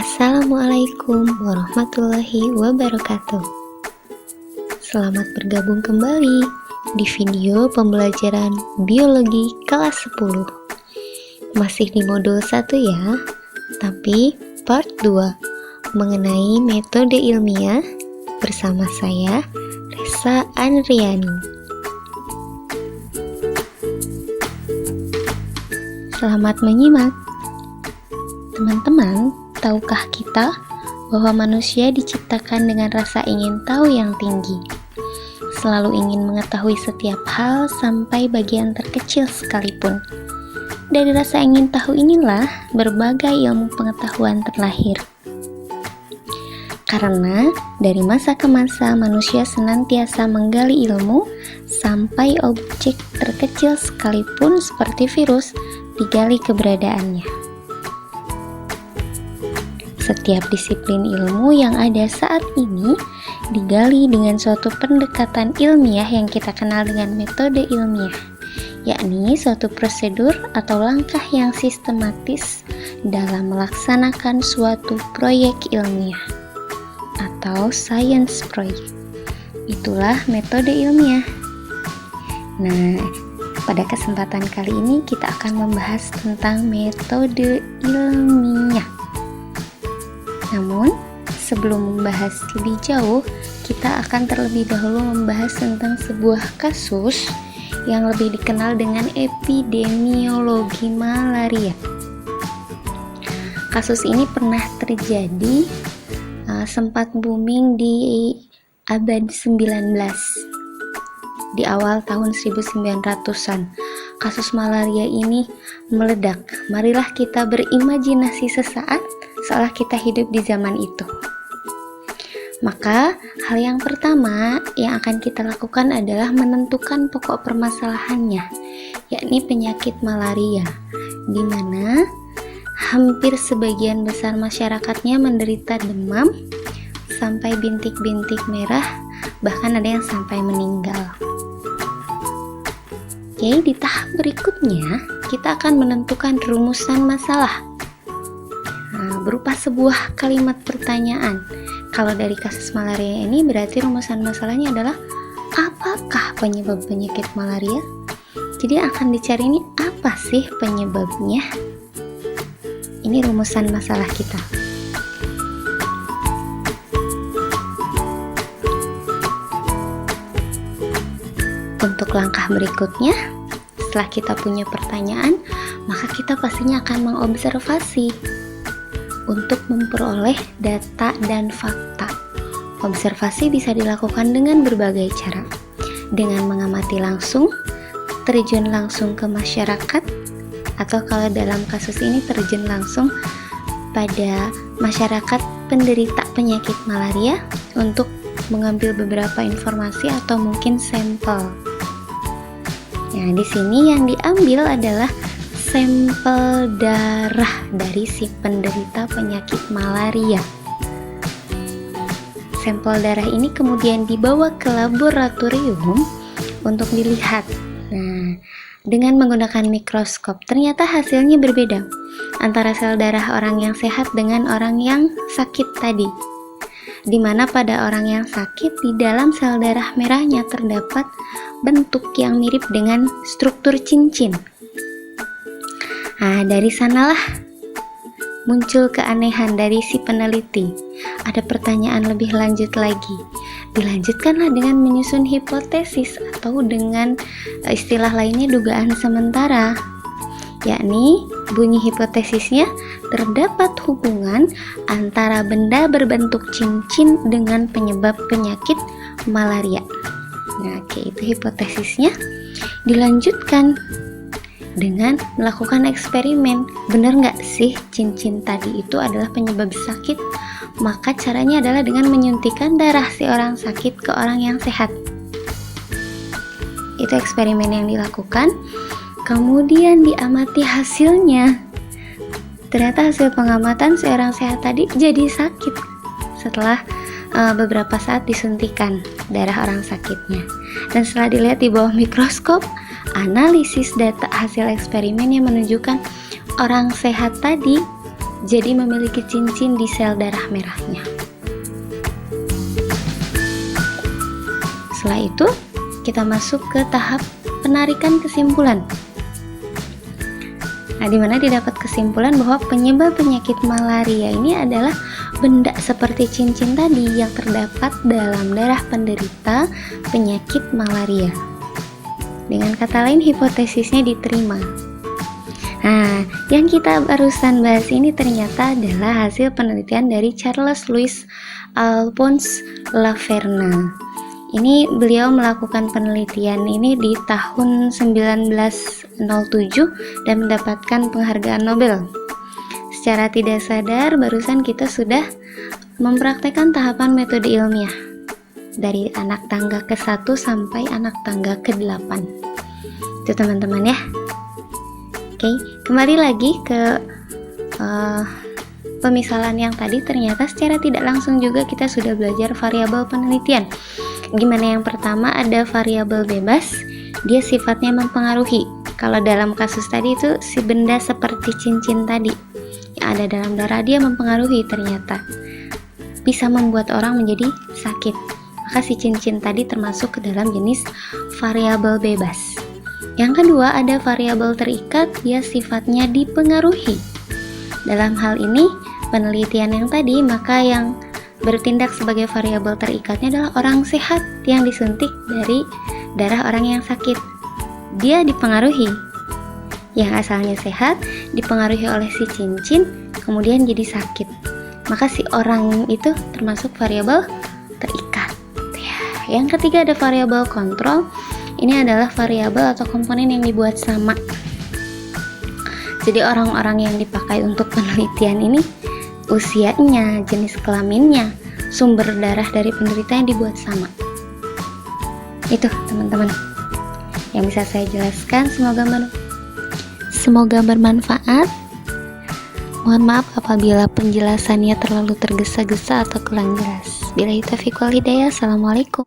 Assalamualaikum warahmatullahi wabarakatuh. Selamat bergabung kembali di video pembelajaran biologi kelas 10. Masih di modul 1 ya, tapi part 2 mengenai metode ilmiah bersama saya, Resa Andriani. Selamat menyimak. Teman-teman, tahukah kita bahwa manusia diciptakan dengan rasa ingin tahu yang tinggi? Selalu ingin mengetahui setiap hal sampai bagian terkecil sekalipun. Dari rasa ingin tahu inilah berbagai ilmu pengetahuan terlahir. Karena dari masa ke masa manusia senantiasa menggali ilmu sampai objek terkecil sekalipun seperti virus digali keberadaannya. Setiap disiplin ilmu yang ada saat ini digali dengan suatu pendekatan ilmiah yang kita kenal dengan metode ilmiah, yakni suatu prosedur atau langkah yang sistematis dalam melaksanakan suatu proyek ilmiah atau science project. Itulah metode ilmiah. Nah, pada kesempatan kali ini kita akan membahas tentang metode ilmiah. Namun, sebelum membahas lebih jauh, kita akan terlebih dahulu membahas tentang sebuah kasus yang lebih dikenal dengan epidemiologi malaria. Kasus ini pernah terjadi, sempat booming di abad 19, di awal tahun 1900-an. Kasus malaria ini meledak. Marilah kita berimajinasi sesaat seolah kita hidup di zaman itu. Maka, hal yang pertama yang akan kita lakukan adalah menentukan pokok permasalahannya, yakni penyakit malaria, di mana hampir sebagian besar masyarakatnya menderita demam sampai bintik-bintik merah, bahkan ada yang sampai meninggal. Oke, di tahap berikutnya kita akan menentukan rumusan masalah. Berupa sebuah kalimat pertanyaan. Kalau dari kasus malaria ini berarti rumusan masalahnya adalah apakah penyebab penyakit malaria? Jadi akan dicari ini apa sih penyebabnya? Ini rumusan masalah kita. Untuk langkah berikutnya, setelah kita punya pertanyaan, maka kita pastinya akan mengobservasi untuk memperoleh data dan fakta. Observasi bisa dilakukan dengan berbagai cara, dengan mengamati langsung, terjun langsung ke masyarakat, atau kalau dalam kasus ini terjun langsung pada masyarakat penderita penyakit malaria untuk mengambil beberapa informasi atau mungkin sampel. Nah, di sini yang diambil adalah sampel darah dari si penderita penyakit malaria. Sampel darah ini kemudian dibawa ke laboratorium untuk dilihat. Nah, dengan menggunakan mikroskop, ternyata hasilnya berbeda antara sel darah orang yang sehat dengan orang yang sakit tadi. Di mana pada orang yang sakit, di dalam sel darah merahnya terdapat bentuk yang mirip dengan struktur cincin. Nah, dari sanalah muncul keanehan dari si peneliti. Ada pertanyaan lebih lanjut lagi. Dilanjutkanlah dengan menyusun hipotesis atau dengan istilah lainnya dugaan sementara. Yakni bunyi hipotesisnya terdapat hubungan antara benda berbentuk cincin dengan penyebab penyakit malaria. Nah, itu hipotesisnya. Dilanjutkan dengan melakukan eksperimen. Benar nggak sih cincin tadi itu adalah penyebab sakit? Maka caranya adalah dengan menyuntikkan darah si orang sakit ke orang yang sehat. Itu eksperimen yang dilakukan. Kemudian diamati hasilnya. Ternyata hasil pengamatan si orang sehat tadi jadi sakit setelah beberapa saat disuntikan darah orang sakitnya. Dan setelah dilihat di bawah mikroskop, analisis data hasil eksperimen yang menunjukkan orang sehat tadi jadi memiliki cincin di sel darah merahnya. Setelah itu, kita masuk ke tahap penarikan kesimpulan. Nah, di mana didapat kesimpulan bahwa penyebab penyakit malaria ini adalah benda seperti cincin tadi yang terdapat dalam darah penderita penyakit malaria. Dengan kata lain, hipotesisnya diterima. Nah, yang kita barusan bahas ini ternyata adalah hasil penelitian dari Charles Louis Alphonse Laverna. Ini beliau melakukan penelitian ini di tahun 1907 dan mendapatkan penghargaan Nobel. Secara tidak sadar, barusan kita sudah mempraktekkan tahapan metode ilmiah dari anak tangga ke-1 sampai anak tangga ke-8. Itu teman-teman ya. Oke, kembali lagi ke pemisalan yang tadi. Ternyata secara tidak langsung juga kita sudah belajar variabel penelitian. Gimana? Yang pertama ada variabel bebas, dia sifatnya mempengaruhi. Kalau dalam kasus tadi itu si benda seperti cincin tadi yang ada dalam darah, dia mempengaruhi, ternyata bisa membuat orang menjadi sakit. Maka si cincin tadi termasuk ke dalam jenis variabel bebas. Yang kedua ada variabel terikat, dia sifatnya dipengaruhi. Dalam hal ini penelitian yang tadi, maka yang bertindak sebagai variabel terikatnya adalah orang sehat yang disuntik dari darah orang yang sakit. Dia dipengaruhi. Yang asalnya sehat dipengaruhi oleh si cincin, kemudian jadi sakit. Maka si orang itu termasuk variabel terikat. Yang ketiga ada variabel kontrol. Ini adalah variabel atau komponen yang dibuat sama. Jadi orang-orang yang dipakai untuk penelitian ini usianya, jenis kelaminnya, sumber darah dari penderita yang dibuat sama. Itu teman-teman yang bisa saya jelaskan. Semoga bermanfaat. Mohon maaf apabila penjelasannya terlalu tergesa-gesa atau kurang jelas. Billahi taufiq wal hidayah. Assalamualaikum.